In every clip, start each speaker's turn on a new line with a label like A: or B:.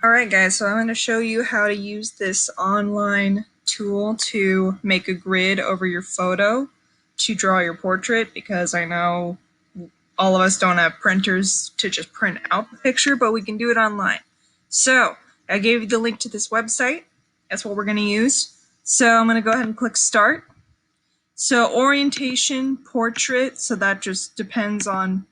A: Alright guys, so I'm going to show you how to use this online tool to make a grid over your photo to draw your portrait, because I know all of us don't have printers to just print out the picture, but we can do it online. So I gave you the link to this website. That's what we're going to use. So I'm going to go ahead and click start. So orientation, portrait, so that just depends on,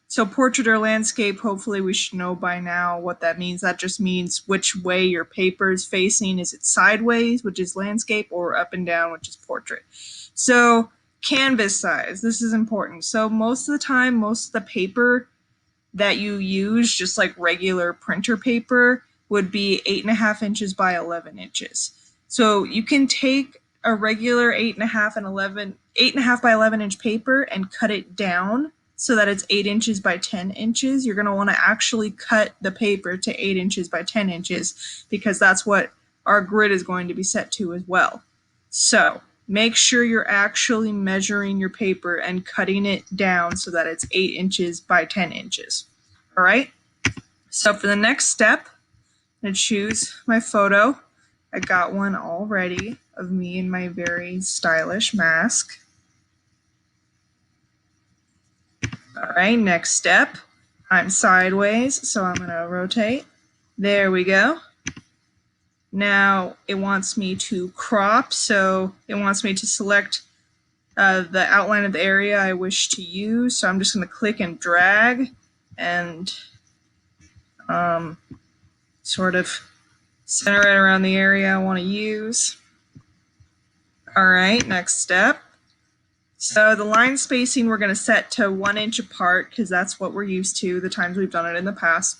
A: so portrait or landscape, hopefully we should know by now what that means. That just means which way your paper is facing. Is it sideways, which is landscape, or up and down, which is portrait? So canvas size, this is important. So most of the time, most of the paper that you use, just like regular printer paper, would be 8.5 inches by 11 inches. So you can take a regular 8.5 by 11 inch paper and cut it down so that it's 8 inches by 10 inches. You're going to want to actually cut the paper to 8 inches by 10 inches because that's what our grid is going to be set to as well. So make sure you're actually measuring your paper and cutting it down so that it's 8 inches by 10 inches. All right. So for the next step, I'm going to choose my photo. I got one already of me in my very stylish mask. All right, next step. I'm sideways, so I'm going to rotate. There we go. Now it wants me to crop, so it wants me to select the outline of the area I wish to use. So I'm just going to click and drag and sort of center it around the area I want to use. All right, next step. So the line spacing we're going to set to 1 inch apart because that's what we're used to the times we've done it in the past.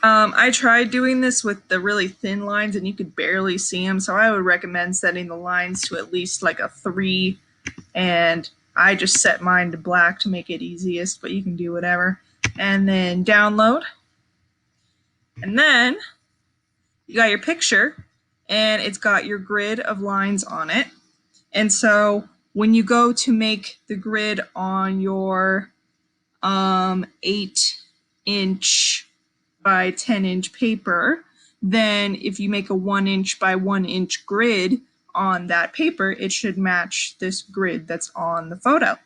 A: I tried doing this with the really thin lines and you could barely see them, so I would recommend setting the lines to at least like a 3, and I just set mine to black to make it easiest, but you can do whatever. And then download. And then you got your picture and it's got your grid of lines on it. And so when you go to make the grid on your 8 inch by 10 inch paper, then if you make a 1 inch by 1 inch grid on that paper, it should match this grid that's on the photo.